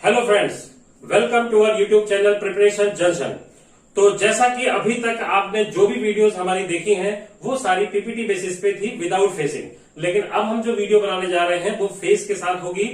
Hello friends, welcome to our YouTube channel preparation junction. तो जैसा कि अभी तक आपने जो भी वीडियोस हमारी देखी हैं वो सारी पीपीटी बेसिस पे थी विदाउट फेसिंग, लेकिन अब हम जो वीडियो बनाने जा रहे हैं वो फेस के साथ होगी,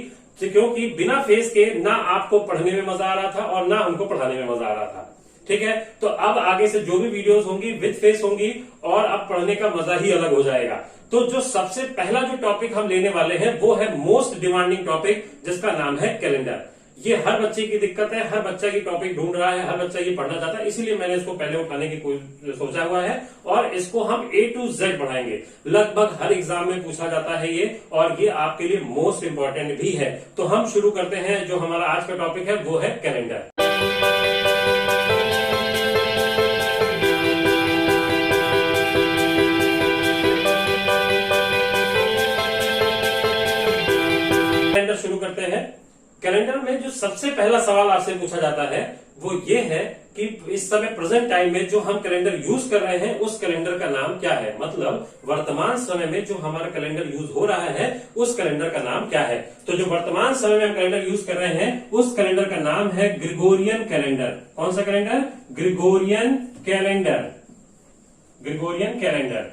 क्योंकि बिना फेस के ना आपको पढ़ने में मजा आ रहा था और ना हमको पढ़ाने में मजा आ रहा था। ठीक है, तो अब आगे से जो भी वीडियोस होंगी विद फेस होंगी और अब पढ़ने का मजा ही अलग हो जाएगा। तो जो सबसे पहला जो टॉपिक हम लेने वाले हैं वो है मोस्ट डिमांडिंग टॉपिक, जिसका नाम है कैलेंडर। ये हर बच्चे की दिक्कत है, हर बच्चा की टॉपिक ढूंढ रहा है, हर बच्चा ये पढ़ना चाहता है, इसीलिए मैंने इसको पहले उठाने की सोचा हुआ है और इसको हम A to Z पढ़ाएंगे। लगभग हर एग्जाम में पूछा जाता है ये, और ये आपके लिए मोस्ट इंपॉर्टेंट भी है। तो हम शुरू करते हैं। जो हमारा आज का टॉपिक है वो है कैलेंडर। कैलेंडर शुरू करते हैं। कैलेंडर में जो सबसे पहला सवाल आपसे पूछा जाता है वो ये है कि इस समय प्रेजेंट टाइम में जो हम कैलेंडर यूज कर रहे हैं उस कैलेंडर का नाम क्या है। मतलब वर्तमान समय में जो हमारा कैलेंडर यूज हो रहा है उस कैलेंडर का नाम क्या है। तो जो वर्तमान समय में हम कैलेंडर यूज कर रहे हैं उस कैलेंडर का नाम है ग्रिगोरियन कैलेंडर। कौन सा calendar? Gregorian calendar. Gregorian calendar,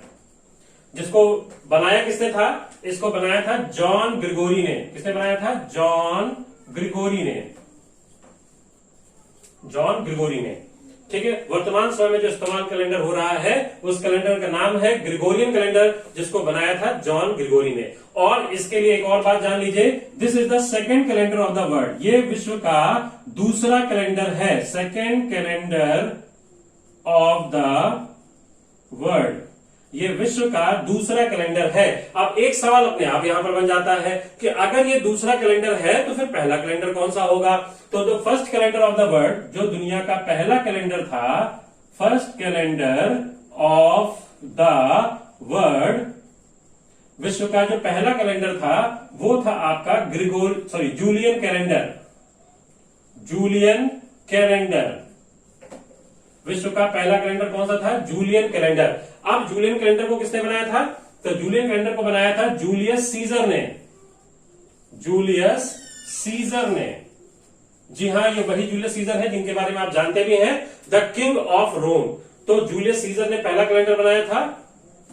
जिसको बनाया किसने था? इसको बनाया था जॉन ग्रिगोरी ने। किसने बनाया था? जॉन ग्रिगोरी ने। जॉन ग्रिगोरी ने। ठीक है, वर्तमान समय में जो इस्तेमाल कैलेंडर हो रहा है उस कैलेंडर का नाम है ग्रिगोरियन कैलेंडर, जिसको बनाया था जॉन ग्रिगोरी ने। और इसके लिए एक और बात जान लीजिए, this is the second calendar of the world. ये विश्व का दूसरा कैलेंडर है, second calendar of the world. ये विश्व का दूसरा कैलेंडर है। अब एक सवाल अपने आप यहां पर बन जाता है कि अगर ये दूसरा कैलेंडर है तो फिर पहला कैलेंडर कौन सा होगा? तो the first calendar of the world, जो दुनिया का पहला कैलेंडर था, first calendar of the world, विश्व का जो पहला कैलेंडर था वो था आपका जूलियन कैलेंडर। जूलियन कैलेंडर, विश्व का पहला कैलेंडर कौन सा था? Julian calendar. अब जूलियन कैलेंडर को किसने बनाया था? तो जूलियन कैलेंडर को बनाया था जूलियस सीजर ने। जूलियस सीजर ने, जी हाँ, ये वही जूलियस सीजर है जिनके बारे में आप जानते भी हैं, द किंग ऑफ रोम। तो जूलियस सीजर ने पहला कैलेंडर बनाया था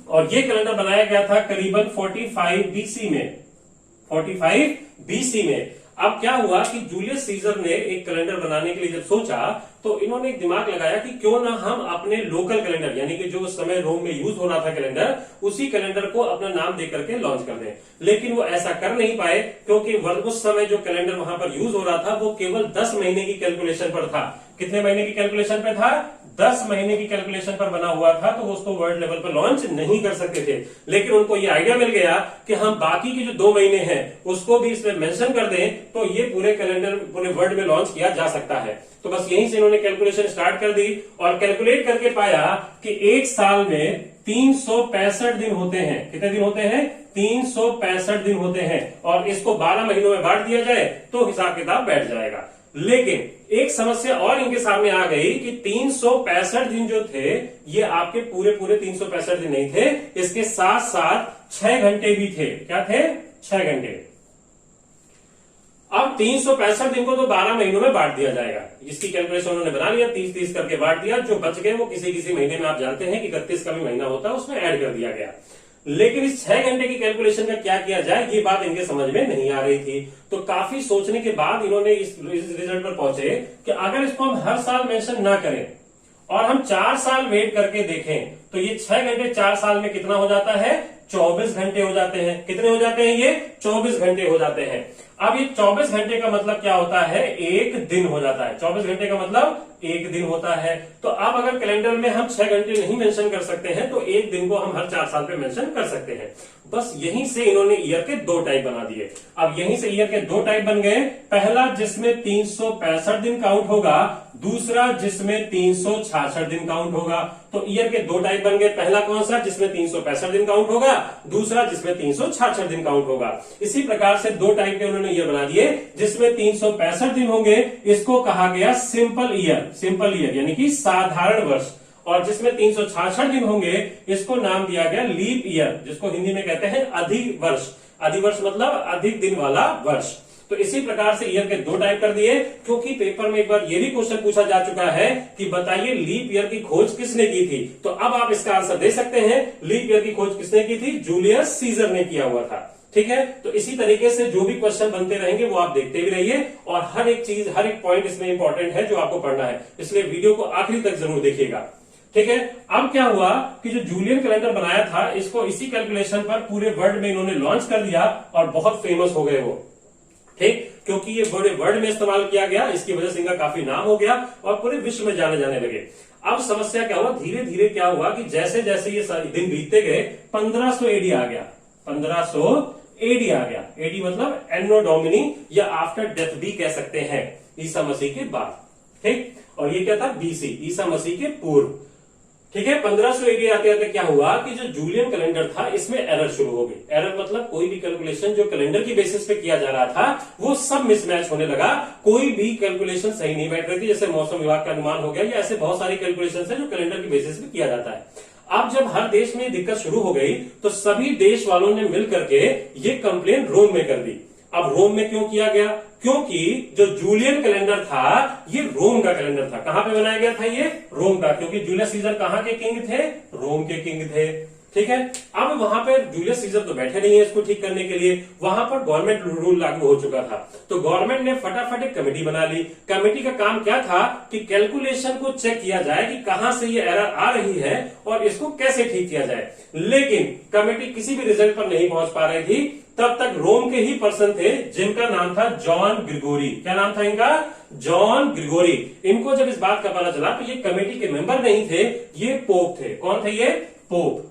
और ये कैलेंडर बनाया गया था करीबन 45 बीसी में। 45 बीसी में। अब क्या हुआ कि जूलियस सीजर ने एक कैलेंडर बनाने के लिए जब सोचा तो इन्होंने एक दिमाग लगाया कि क्यों ना हम अपने लोकल कैलेंडर, यानी कि जो उस समय रोम में यूज हो रहा था कैलेंडर, उसी कैलेंडर को अपना नाम देकर के लॉन्च कर दें। लेकिन वो ऐसा कर नहीं पाए, क्योंकि उस समय जो कैलेंडर वहां पर यूज हो रहा था वो केवल 10 महीने की कैलकुलेशन पर था। कितने महीने की कैलकुलेशन पे था? 10 महीने की कैलकुलेशन पर बना हुआ था, तो वो उसको वर्ल्ड लेवल पर लॉन्च नहीं कर सकते थे। लेकिन उनको ये आइडिया मिल गया कि हम बाकी की जो 2 महीने हैं उसको भी इसमें मेंशन कर दें तो ये पूरे कैलेंडर पूरे वर्ल्ड में लॉन्च किया जा सकता है। तो बस यहीं से इन्होंने कैलकुलेशन स्टार्ट कर दी और कैलकुलेट करके पाया कि एक साल में 365 दिन होते हैं। कितने दिन होते हैं? 365 दिन होते हैं, और इसको 12 महीनों में बांट दिया जाए तो हिसाब किताब बैठ जाएगा। लेकिन एक समस्या और इनके सामने आ गई कि 365 दिन जो थे ये आपके पूरे 365 दिन नहीं थे, इसके साथ साथ 6 घंटे भी थे। क्या थे? 6 घंटे। अब 365 दिन को तो 12 महीनों में बांट दिया जाएगा। इसकी कैलकुलेशन उन्होंने बना लिया, 30-30 करके बांट दिया। जो बच गए वो किसी महीने में आप जानते हैं कि 31 का भी महीना होता है, उसमें ऐड कर दिया गया। लेकिन इस 6 घंटे की कैलकुलेशन का क्या किया जाए, ये बात इनके समझ में नहीं आ रही थी। तो काफी सोचने के बाद इन्होंने इस रिजल्ट पर पहुंचे कि अगर इसको हम हर साल मेंशन ना करें और हम 4 साल वेट करके देखें तो ये 6 घंटे 4 साल में कितना हो जाता है? 24 घंटे हो जाते हैं। कितने हो जाते हैं ये? 24 घंटे हो जाते हैं। अब ये 24 घंटे का मतलब क्या होता है? एक दिन हो जाता है। 24 घंटे का मतलब एक दिन होता है। तो अब अगर कैलेंडर में हम 6 घंटे नहीं मेंशन कर सकते हैं तो एक दिन को हम हर 4 साल पे मेंशन कर सकते हैं। बस यहीं से इन्होंने ईयर के 2 टाइप बना दिए। अब यहीं से ईयर के 2 टाइप बन गए। पहला जिसमें 365 दिन काउंट होगा, दूसरा जिसमें 366 दिन काउंट होगा। तो ईयर के 2 टाइप बन गए। पहला कौन सा? जिसमें 365 दिन काउंट होगा, दूसरा जिसमें 366 दिन काउंट होगा। इसी प्रकार से 2 टाइप के उन्होंने ईयर बना दिए। जिसमें 365 दिन होंगे इसको कहा गया सिंपल ईयर। सिंपल ईयर यानी कि साधारण वर्ष। और जिसमें 366 दिन होंगे इसको नाम दिया गया लीप ईयर, जिसको हिंदी में कहते हैं अधिक वर्ष। अधिवर्ष मतलब अधिक दिन वाला वर्ष। तो इसी प्रकार से ईयर के 2 टाइप कर दिए, क्योंकि पेपर में एक बार ये भी क्वेश्चन पूछा जा चुका है कि बताइए लीप ईयर की खोज किसने की थी। तो अब आप इसका आंसर दे सकते हैं, लीप ईयर की खोज किसने की थी, जूलियस सीजर ने किया हुआ था। ठीक है, तो इसी तरीके से जो भी क्वेश्चन बनते रहेंगे वो आप देखते भी रहिए, और हर एक चीज, हर एक पॉइंट इसमें इंपॉर्टेंट है जो आपको पढ़ना है, इसलिए वीडियो को आखिरी तक जरूर देखिएगा। ठीक है, अब क्या हुआ कि जो जूलियन कैलेंडर बनाया था, इसको इसी कैलकुलेशन पर पूरे वर्ल्ड में इन्होंने लॉन्च कर दिया और बहुत फेमस हो गए वो। ठीक, क्योंकि ये बड़े वर्ल्ड में इस्तेमाल किया गया, इसकी वजह से इनका काफी नाम हो गया और पूरे विश्व में जाने जाने लगे। अब समस्या क्या हुआ, धीरे धीरे क्या हुआ कि जैसे जैसे ये दिन बीतते गए 1500 एडी आ गया, 1500 एडी आ गया। एडी मतलब एनो डोमिनी या आफ्टर डेथ भी कह सकते हैं, ईसा मसीह के बाद। ठीक, और ये क्या था, बीसी, ईसा मसीह के पूर्व। ठीक है, 1500 एडी आते आते क्या हुआ कि जो जूलियन कैलेंडर था इसमें एरर शुरू हो गई। एरर मतलब कोई भी कैलकुलेशन जो कैलेंडर की बेसिस पे किया जा रहा था वो सब मिसमैच होने लगा, कोई भी कैलकुलेशन सही नहीं बैठ रही थी। जैसे मौसम विभाग का अनुमान हो गया, या ऐसे बहुत सारी कैलकुलेशन है जो कैलेंडर की बेसिस पे किया जाता है। अब जब हर देश में दिक्कत शुरू हो गई तो सभी देश वालों ने मिल करके ये कंप्लेन रोम में कर दी। अब रोम में क्यों किया गया, क्योंकि जो जूलियन कैलेंडर था ये रोम का कैलेंडर था। कहां पे बनाया गया था, ये रोम का, क्योंकि जूलियस सीजर कहां के किंग थे, रोम के किंग थे। ठीक है, अब वहां पर जूलियस सीजर तो बैठे नहीं है इसको ठीक करने के लिए, वहां पर गवर्नमेंट रूल लागू हो चुका था। तो गवर्नमेंट ने फटाफट एक कमेटी बना ली। कमेटी का काम क्या था कि कैलकुलेशन को चेक किया जाए कि कहां से ये एरर आ रही है और इसको कैसे ठीक किया जाए। लेकिन कमेटी किसी भी रिजल्ट पर नहीं पहुंच पा रही थी। तब तक रोम के ही पर्सन थे जिनका नाम था जॉन ग्रिगोरी। क्या नाम था इनका, जॉन ग्रिगोरी। इनको जब इस बात का पता चला तो ये कमेटी के मेंबर नहीं थे, ये पोप थे। कौन थे ये, पोप।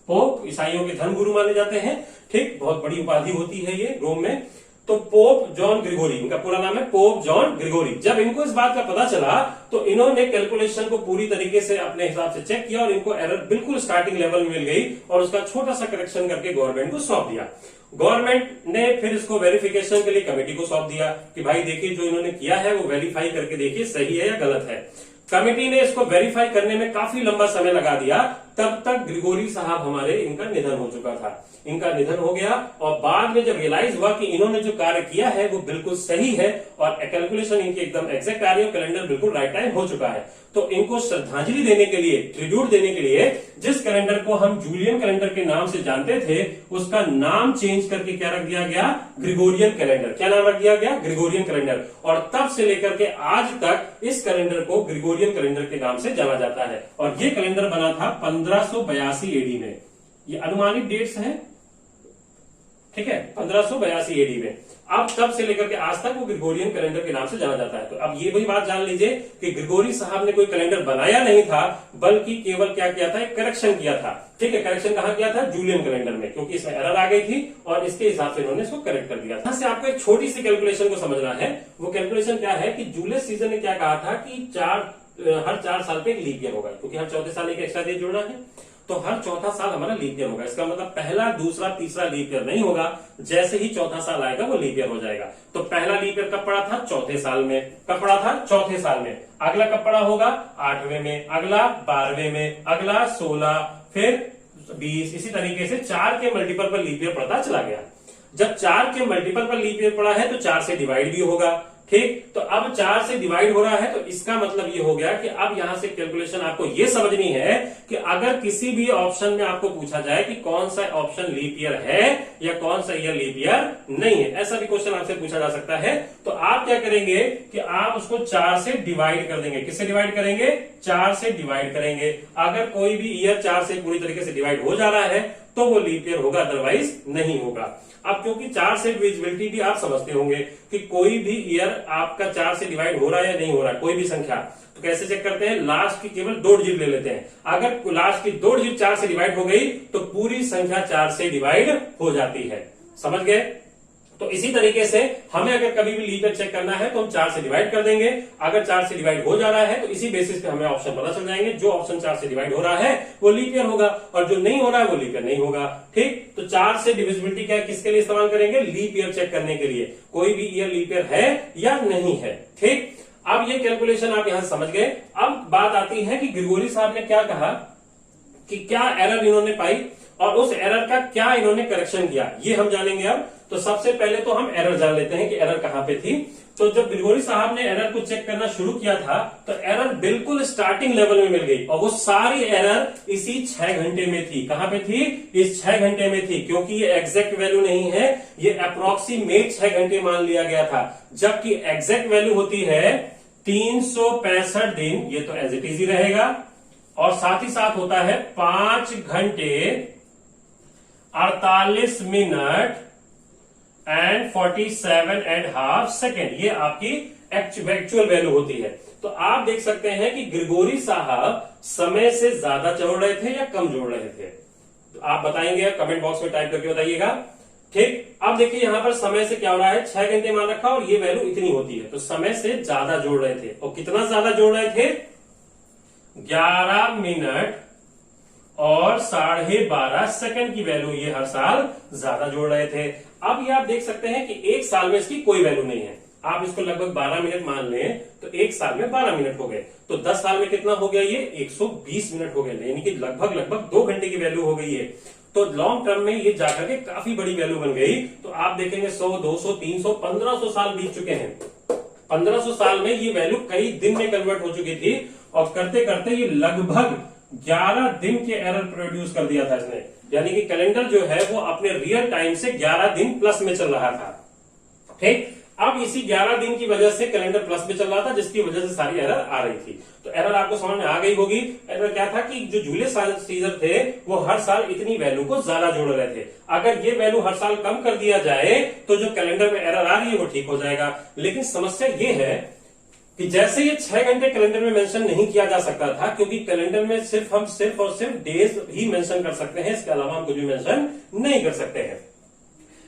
पोप ईसाइयों के धर्म गुरु माने जाते हैं। ठीक, बहुत बड़ी उपाधि होती है ये रोम में। तो पोप जॉन ग्रिगोरी, इनका पूरा नाम है पोप जॉन ग्रिगोरी। जब इनको इस बात का पता चला तो इन्होंने कैलकुलेशन को पूरी तरीके से अपने हिसाब से चेक किया और इनको एरर बिल्कुल स्टार्टिंग लेवल में मिल गई और उसका छोटा सा करेक्शन करके गवर्नमेंट को सौंप दिया। गवर्नमेंट ने फिर इसको वेरिफिकेशन के लिए कमेटी को सौंप दिया कि भाई देखिए जो इन्होंने किया है वो वेरीफाई करके देखिए सही है या गलत है। कमेटी ने इसको वेरीफाई करने में काफी लंबा समय लगा दिया। तब तक ग्रिगोरी साहब हमारे, इनका निधन हो चुका था। इनका निधन हो गया और बाद में जब रियलाइज हुआ कि इन्होंने जो कार्य किया है वो बिल्कुल सही है और कैलकुलेशन इनकी एकदम एग्जैक्ट आ रही है, कैलेंडर बिल्कुल राइट टाइम हो चुका है, तो इनको श्रद्धांजलि देने के लिए, ट्रिब्यूट देने के लिए जिस कैलेंडर को हम जूलियन कैलेंडर के नाम से जानते थे उसका नाम चेंज करके क्या रख दिया गया, ग्रिगोरियन कैलेंडर। क्या नाम रख दिया गया, ग्रिगोरियन कैलेंडर। और तब से लेकर के आज तक इस कैलेंडर को ग्रिगोरियन कैलेंडर के नाम से जाना जाता है। और ये कैलेंडर बना था 1582 एडी में। ये अनुमानित डेट्स हैं, ठीक है, 1582 एडी में। अब तब से लेकर के आज तक वो ग्रिगोरियन कैलेंडर के नाम से जाना जाता है। तो अब ये वही बात जान लीजिए कि ग्रिगोरी साहब ने कोई कैलेंडर बनाया नहीं था, बल्कि केवल क्या किया था, एक करेक्शन किया था। ठीक है, करेक्शन कहां किया था, जूलियन कैलेंडर में, क्योंकि इसमें एरर आ गई थी और इसके हिसाब से इन्होंने इसको करेक्ट कर दिया। यहां से आपको एक छोटी सी कैलकुलेशन को समझना है। वो कैलकुलेशन क्या है कि जूलियस सीजर ने क्या कहा था कि हर 4 साल पे एक लीप ईयर होगा, क्योंकि हर चौथे साल एक एक्स्ट्रा डे जुड़ना है, तो हर चौथा साल हमारा लीप ईयर होगा। इसका मतलब पहला, दूसरा, तीसरा लीप ईयर नहीं होगा, जैसे ही चौथा साल आएगा वो लीप ईयर हो जाएगा। तो पहला लीप ईयर कब पड़ा था, चौथे साल में। कब पड़ा था, चौथे साल में। अगला कब पड़ा होगा, 8वें में। अगला 12वें में। अगला 16, फिर 20। इसी तरीके से 4 के मल्टीपल पर लीप ईयर पड़ता चला गया। जब 4 के मल्टीपल पर लीप ईयर पड़ा है तो 4 से डिवाइड भी होगा। ठीक, तो अब 4 से डिवाइड हो रहा है तो इसका मतलब ये हो गया कि अब यहां से कैलकुलेशन आपको ये समझनी है कि अगर किसी भी ऑप्शन में आपको पूछा जाए कि कौन सा ऑप्शन लीप ईयर है या कौन सा ईयर लीप ईयर नहीं है, ऐसा भी क्वेश्चन आपसे पूछा जा सकता है, तो आप क्या करेंगे कि आप उसको 4 से डिवाइड कर देंगे। किससे डिवाइड करेंगे, 4 से डिवाइड करेंगे। अगर कोई भी ईयर 4 से पूरी तरीके से डिवाइड हो जा रहा है तो वो लीप ईयर होगा, अदरवाइज नहीं होगा। अब क्योंकि 4 से डिविजिबिलिटी भी आप समझते होंगे कि कोई भी ईयर आपका 4 से डिवाइड हो रहा है या नहीं हो रहा है, कोई भी संख्या, तो कैसे चेक करते हैं, लास्ट की केवल 2 डिजिट ले लेते हैं। अगर लास्ट की 2 डिजिट 4 से डिवाइड हो गई तो पूरी संख्या 4 से डिवाइड हो जाती है। समझ गए? तो इसी तरीके से हमें अगर कभी भी लीप ईयर चेक करना है तो हम 4 से डिवाइड कर देंगे। अगर 4 से डिवाइड हो जा रहा है तो इसी बेसिस पे हमें ऑप्शन पता चल जाएंगे। जो ऑप्शन 4 से डिवाइड हो रहा है वो लीप ईयर होगा और जो नहीं हो रहा है वो लीप ईयर नहीं होगा। ठीक, तो 4 से डिविजिबिलिटी क्या किसके लिए इस्तेमाल करेंगे, लीप ईयर चेक करने के लिए, कोई भी ईयर लीप ईयर है या नहीं है। ठीक, अब ये कैलकुलेशन आप यहां समझ गए। अब बात आती है कि ग्रिगोरी साहब ने क्या कहा कि क्या एरर इन्होंने पाई और उस एरर का क्या इन्होंने करेक्शन किया, ये हम जानेंगे अब। तो सबसे पहले तो हम एरर जान लेते हैं कि एरर कहां पे थी। तो जब ग्रिगोरी साहब ने एरर को चेक करना शुरू किया था तो एरर बिल्कुल स्टार्टिंग लेवल में मिल गई, और वो सारी एरर इसी 6 घंटे में थी। कहां पे थी? इस 6 घंटे में थी, क्योंकि ये एग्जैक्ट वैल्यू नहीं है, ये अप्रोक्सीमेट 6 घंटे मान लिया गया था, जबकि एग्जैक्ट वैल्यू होती है 365 दिन, ये तो एज इट इज ही रहेगा, और साथ ही साथ होता है 5 घंटे 48 मिनट एंड 47.5 सेकेंड, ये आपकी एक्चुअल वैल्यू होती है। तो आप देख सकते हैं कि ग्रिगोरी साहब समय से ज्यादा जोड़ रहे थे या कम जोड़ रहे थे, तो आप बताएंगे, कमेंट बॉक्स में टाइप करके बताइएगा। ठीक, अब देखिए यहां पर समय से क्या हो रहा है, 6 घंटे मान रखा और ये वैल्यू इतनी होती है, तो समय से ज्यादा जोड़ रहे थे। और कितना ज्यादा जोड़ रहे थे? 11 मिनट और 12.5 सेकंड की वैल्यू ये हर साल ज्यादा जोड़ रहे थे। अब ये आप देख सकते हैं कि एक साल में इसकी कोई वैल्यू नहीं है, आप इसको लगभग 12 मिनट मान लें तो एक साल में 12 मिनट हो गए, तो 10 साल में कितना हो गया, ये 120 मिनट हो गए, यानी कि लगभग 2 घंटे की वैल्यू हो गई है। तो लॉन्ग टर्म में ये जाकर के काफी बड़ी वैल्यू बन गई। तो आप देखेंगे 100, 200, 300, 1500 साल बीत चुके हैं। 1500 साल में ये वैल्यू कई दिन में कन्वर्ट हो चुकी थी, और करते करते ये लगभग 11 दिन के एरर प्रोड्यूस कर दिया था इसने, यानी कि कैलेंडर जो है वो अपने रियल टाइम से 11 दिन प्लस में चल रहा था। ठीक, अब इसी 11 दिन की वजह से कैलेंडर प्लस में चल रहा था, जिसकी वजह से सारी एरर आ रही थी। तो एरर आपको समझ में आ गई होगी। एरर क्या था कि जो जूलियस सीजर थे वो हर साल इतनी वैल्यू को ज्यादा जोड़ रहे थे। अगर ये वैल्यू हर साल कम कर दिया जाए तो जो कैलेंडर में एरर आ रही है वो ठीक हो जाएगा। लेकिन समस्या ये है कि जैसे ये 6 घंटे कैलेंडर में मेंशन नहीं किया जा सकता था, क्योंकि कैलेंडर में सिर्फ और सिर्फ डेज ही मेंशन कर सकते हैं, इसके अलावा हम कुछ भी मेंशन नहीं कर सकते हैं।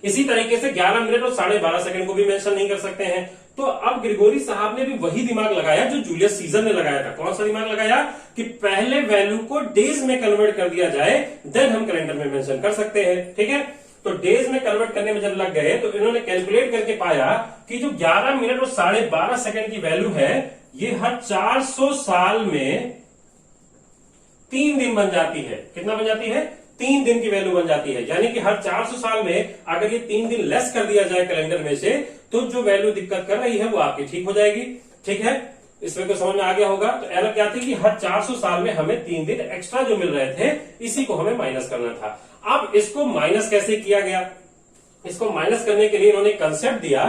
इसी तरीके से 11 मिनट और 12.5 सेकंड को भी मेंशन नहीं कर सकते हैं। तो अब ग्रिगोरी साहब ने भी वही दिमाग लगाया जो जूलियस सीजर ने लगाया था। कौन सा दिमाग लगाया? कि पहले वैल्यू को डेज में कन्वर्ट कर दिया जाए, देन हम कैलेंडर में मेंशन कर सकते हैं। ठीक है, तो डेज में कन्वर्ट करने में जब लग गए तो इन्होंने कैलकुलेट करके पाया कि जो 11 मिनट और 12.5 सेकंड की वैल्यू है, ये हर 400 साल में 3 दिन बन जाती है। कितना बन जाती है? 3 दिन की वैल्यू बन जाती है। यानी कि हर 400 साल में अगर ये 3 दिन लेस कर दिया जाए कैलेंडर में से, तो जो वैल्यू दिक्कत कर रही है वो आपकी ठीक हो जाएगी। ठीक है, इसमें को समझ में आ गया होगा। तो एरर क्या थी कि हर 400 साल में हमें 3 दिन एक्स्ट्रा जो मिल रहे थे, इसी को हमें माइनस करना था। अब इसको माइनस कैसे किया गया? इसको माइनस करने के लिए इन्होंने कंसेप्ट दिया।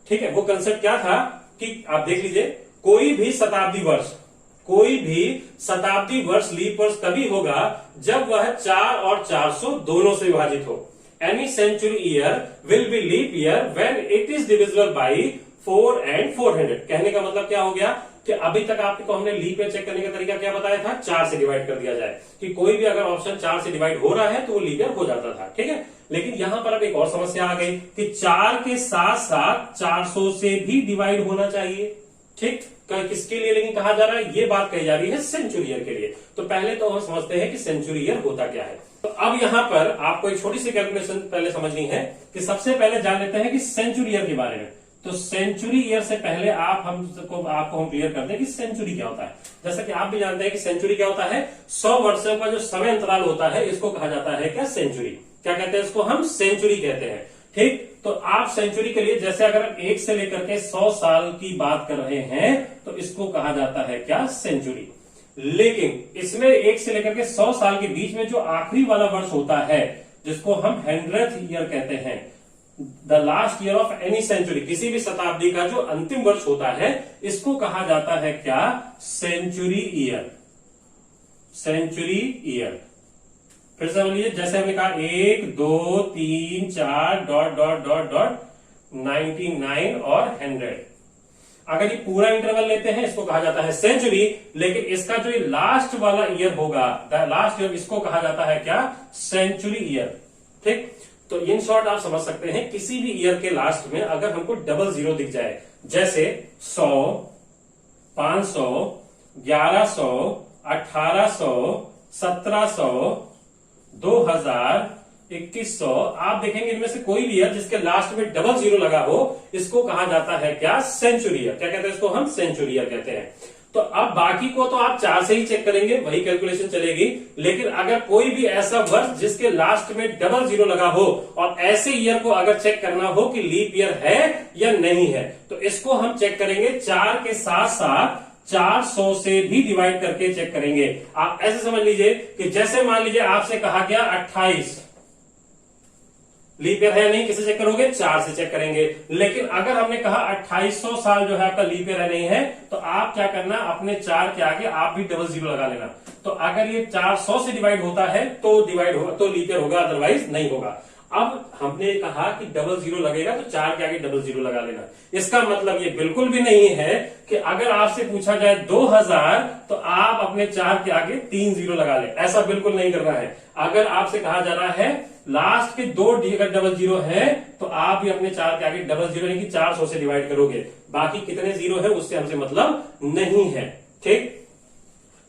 ठीक है, वो कंसेप्ट क्या था कि आप देख लीजिए, कोई भी शताब्दी वर्ष लीप वर्ष तभी होगा जब वह 4 और 400 दोनों से विभाजित हो। Any century year will be leap year when it is divisible by 4 and 400। कहने का मतलब क्या हो गया कि अभी तक आपको हमने लीप ईयर चेक करने का तरीका क्या बताया था? 4 से डिवाइड कर दिया जाए, कि कोई भी अगर ऑप्शन 4 से डिवाइड हो रहा है तो वो लीप ईयर हो जाता था। ठीक है, लेकिन यहां पर अब एक और समस्या आ गई कि 4 के साथ साथ 400 से भी डिवाइड होना चाहिए। ठीक, किसके लिए लेकिन कहा जा रहा है? ये बात कही जा रही है सेंचुरी ईयर के लिए। तो पहले तो हम समझते हैं कि सेंचुरी ईयर होता क्या है। तो अब यहां पर आपको एक छोटी सी कैलकुलेशन पहले समझनी है कि सबसे पहले जान लेते हैं कि सेंचुरी ईयर के बारे में। तो सेंचुरी ईयर से पहले आपको हम क्लियर कर दें कि सेंचुरी क्या होता है। जैसा कि आप भी जानते हैं कि सेंचुरी क्या होता है, 100 वर्षों का जो समय अंतराल होता है, इसको कहा जाता है क्या? सेंचुरी। क्या कहते हैं इसको? हम सेंचुरी कहते हैं। ठीक, तो आप सेंचुरी के लिए जैसे अगर आप 1 से लेकर के 100 साल की बात कर रहे हैं तो इसको कहा जाता है क्या? सेंचुरी। लेकिन इसमें 1 से लेकर के 100 साल के बीच में जो आखिरी वाला वर्ष होता है, जिसको हम 100th ईयर कहते हैं, the last year of any century, किसी भी शताब्दी का जो अंतिम वर्ष होता है, इसको कहा जाता है क्या? Century year. Century year. फिर से बोलिए, जैसे हमने कहा 1, 2, 3, 4 ... 99 और 100। अगर ये पूरा इंटरवल लेते हैं इसको कहा जाता है सेंचुरी, लेकिन इसका जो लास्ट वाला ईयर होगा, द लास्ट ईयर, इसको कहा जाता है क्या? Century year. ठीक, तो इन शॉर्ट आप समझ सकते हैं किसी भी ईयर के लास्ट में अगर हमको 00 दिख जाए, जैसे 100, 500, 1100, 1800, 1700, 2000, 2100, आप देखेंगे इनमें से कोई भी ईयर जिसके लास्ट में 00 लगा हो, इसको कहा जाता है क्या? Century year. क्या कहते हैं इसको? हम सेंचुरी ईयर कहते हैं। तो अब बाकी को तो आप 4 से ही चेक करेंगे, वही कैलकुलेशन चलेगी। लेकिन अगर कोई भी ऐसा वर्ष जिसके लास्ट में डबल जीरो लगा हो और ऐसे ईयर को अगर चेक करना हो कि लीप ईयर है या नहीं है, तो इसको हम चेक करेंगे 4 के साथ साथ 400 से भी डिवाइड करके चेक करेंगे। आप ऐसे समझ लीजिए कि जैसे मान लीजिए आपसे कहा गया 28 लीप ईयर है नहीं, किसे चेक करोगे? 4 से चेक करेंगे। लेकिन अगर हमने कहा 2800 साल जो है आपका लीप ईयर है नहीं है, तो आप क्या करना, अपने 4 के आगे आप भी डबल जीरो लगा लेना। तो अगर ये 400 से डिवाइड होता है तो डिवाइड होगा, तो लीप ईयर होगा, अदरवाइज नहीं होगा। अब हमने कहा कि डबल जीरो लगेगा तो 4 के आगे डबल जीरो लगा लेना। इसका मतलब ये बिल्कुल भी नहीं है कि अगर आपसे पूछा जाए 2000 तो आप अपने 4 के आगे 3 जीरो लगा ले, ऐसा बिल्कुल नहीं करना है। अगर आपसे कहा जा रहा है लास्ट के 2 अगर डबल जीरो है तो आप भी अपने 4 के आगे डबल जीरो यानी कि 400 से डिवाइड करोगे, बाकी कितने जीरो है उससे हमसे मतलब नहीं है। ठीक,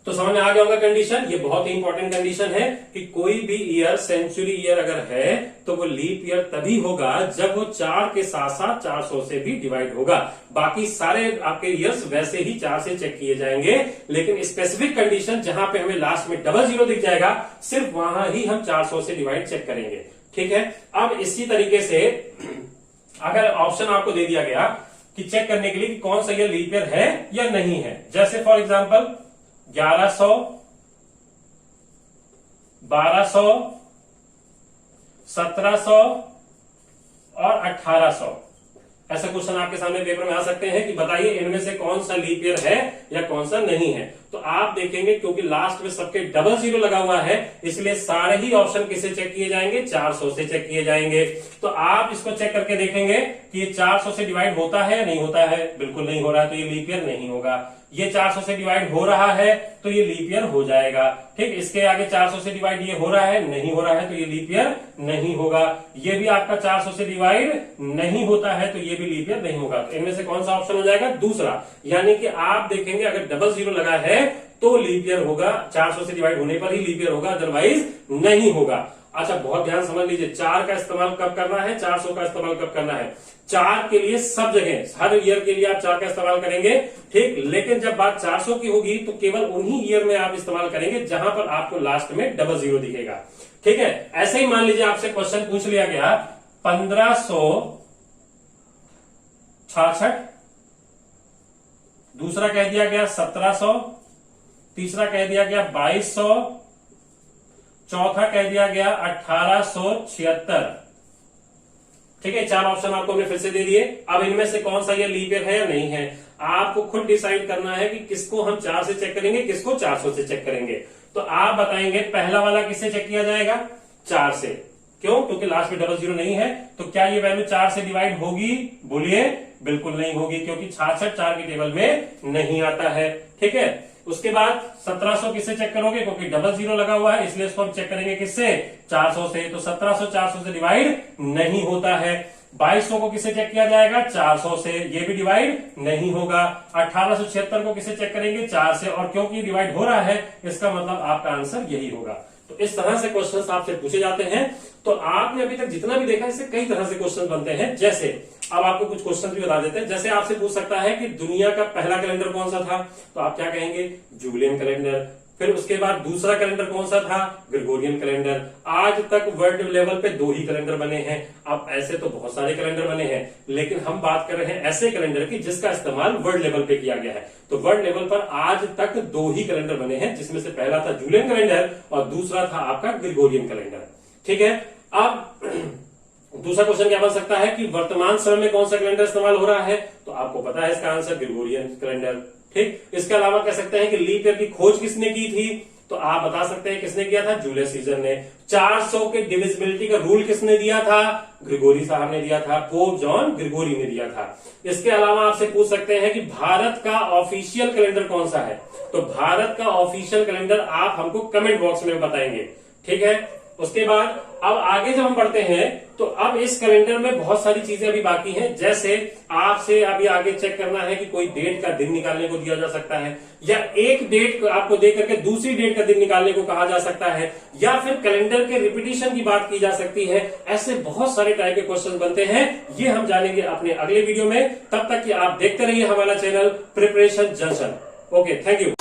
तो समझ में आ गया होगा कंडीशन। ये बहुत ही इंपॉर्टेंट कंडीशन है कि कोई भी ईयर सेंचुरी ईयर अगर है तो वो लीप ईयर तभी होगा जब वो 4 के साथ साथ 400 से भी डिवाइड होगा। बाकी सारे आपके ईयर्स वैसे ही 4 से चेक किए जाएंगे, लेकिन स्पेसिफिक कंडीशन जहां पे हमें लास्ट में डबल जीरो दिख जाएगा सिर्फ वहां ही हम 400 से डिवाइड चेक करेंगे। ठीक है, अब इसी तरीके से अगर ऑप्शन आपको दे दिया गया कि चेक करने के लिए कि कौन सा ईयर लीप ईयर है या नहीं है, जैसे फॉर एग्जाम्पल 1100, 1200, 1700 और 1800 ऐसा क्वेश्चन आपके सामने पेपर में आ सकते हैं कि बताइए इनमें से कौन सा लीप ईयर है या कौन सा नहीं है। तो आप देखेंगे क्योंकि लास्ट में सबके डबल जीरो लगा हुआ है इसलिए सारे ही ऑप्शन किसे चेक किए जाएंगे? 400 से चेक किए जाएंगे। तो आप इसको चेक करके देखेंगे कि ये 400 से डिवाइड होता है या नहीं होता है। बिल्कुल नहीं हो रहा है तो ये लीप ईयर नहीं होगा। ये 400 से डिवाइड हो रहा है तो ये लीप ईयर हो जाएगा। ठीक, इसके आगे 400 से डिवाइड ये हो रहा है, नहीं हो रहा है तो ये लीप ईयर नहीं होगा। ये भी आपका 400 से डिवाइड नहीं होता है तो ये भी लीप ईयर नहीं होगा। तो इनमें से कौन सा ऑप्शन हो जाएगा? दूसरा। यानी कि आप देखेंगे अगर डबल जीरो लगा है तो लीप ईयर होगा, 400 से डिवाइड होने पर ही लीप ईयर होगा, अदरवाइज नहीं होगा। अच्छा, बहुत ध्यान समझ लीजिए, 4 का इस्तेमाल कब करना है, 400 का इस्तेमाल कब करना है। 4 के लिए सब जगह हर ईयर के लिए आप 4 का इस्तेमाल करेंगे। ठीक, लेकिन जब बात 400 की होगी तो केवल उन्हीं ईयर में आप इस्तेमाल करेंगे जहां पर आपको लास्ट में डबल जीरो दिखेगा। ठीक है, ऐसे ही मान लीजिए आपसे क्वेश्चन पूछ लिया गया 1566, दूसरा कह दिया गया 1700, तीसरा कह दिया गया 2200, चौथा कह दिया गया 1876। ठीक है, 4 ऑप्शन आपको हमने फिर से दे दिए। अब इनमें से कौन सा ये लीप ईयर है या नहीं है, आपको खुद डिसाइड करना है कि किसको हम 4 से चेक करेंगे, किसको 400 से चेक करेंगे। तो आप बताएंगे पहला वाला किससे चेक किया जाएगा? 4 से। क्यों? क्योंकि लास्ट में डबल जीरो नहीं है। तो क्या ये वैल्यू 4 से डिवाइड होगी? बोलिए, बिल्कुल नहीं होगी, क्योंकि 66 4 के टेबल में नहीं आता है। ठीक है, उसके बाद 1700 किससे चेक करोगे? क्योंकि डबल जीरो लगा हुआ है इसलिए इसको हम चेक करेंगे किससे? 400 से। तो 1700 400 से डिवाइड नहीं होता है। 2200 को किससे चेक किया जाएगा? 400 से, ये भी डिवाइड नहीं होगा। 1876 को किससे चेक करेंगे? 4 से, और क्योंकि डिवाइड हो रहा है इसका मतलब आपका आंसर यही होगा। तो इस तरह से क्वेश्चंस आपसे पूछे जाते हैं। तो आपने अभी तक जितना भी देखा इससे कई तरह से क्वेश्चन बनते हैं। जैसे अब आपको कुछ क्वेश्चन भी बता देते हैं। जैसे आपसे पूछ सकता है कि दुनिया का पहला कैलेंडर कौन सा था, तो आप क्या कहेंगे? Julian calendar. फिर उसके बाद दूसरा कैलेंडर कौन सा था? Gregorian calendar. आज तक वर्ल्ड लेवल पे 2 ही कैलेंडर बने हैं। अब ऐसे तो बहुत सारे कैलेंडर बने हैं, लेकिन हम बात कर रहे हैं ऐसे कैलेंडर की जिसका इस्तेमाल वर्ल्ड लेवल पे किया गया है। तो वर्ल्ड लेवल पर आज तक 2 ही कैलेंडर बने हैं, जिसमें से पहला था जूलियन कैलेंडर और दूसरा था आपका ग्रेगोरियन कैलेंडर। ठीक है, अब दूसरा क्वेश्चन क्या बन सकता है कि वर्तमान समय में कौन सा कैलेंडर इस्तेमाल हो रहा है, तो आपको पता है इसका आंसर ग्रेगोरियन कैलेंडर। ठीक, इसके अलावा कह सकते हैं कि लीप ईयर की खोज किसने की थी, तो आप बता सकते हैं किसने किया था? जूलियस सीजर ने। 400 के डिविजिबिलिटी का रूल किसने दिया था? ग्रिगोरी साहब ने दिया था, पोप जॉन ग्रिगोरी ने दिया था। इसके अलावा आपसे पूछ सकते हैं कि भारत का ऑफिशियल कैलेंडर कौन सा है, तो भारत का ऑफिशियल कैलेंडर आप हमको कमेंट बॉक्स में बताएंगे। ठीक है, उसके बाद अब आगे जब हम बढ़ते हैं तो अब इस कैलेंडर में बहुत सारी चीजें अभी बाकी हैं। जैसे आपसे अभी आगे चेक करना है कि कोई डेट का दिन निकालने को दिया जा सकता है, या एक डेट आपको दे करके दूसरी डेट का दिन निकालने को कहा जा सकता है, या फिर कैलेंडर के रिपीटिशन की बात की जा सकती है। ऐसे बहुत सारे टाइप के क्वेश्चन बनते हैं, ये हम जानेंगे अपने अगले वीडियो में। तब तक कि आप देखते रहिए हमारा channel preparation junction. Okay, thank you.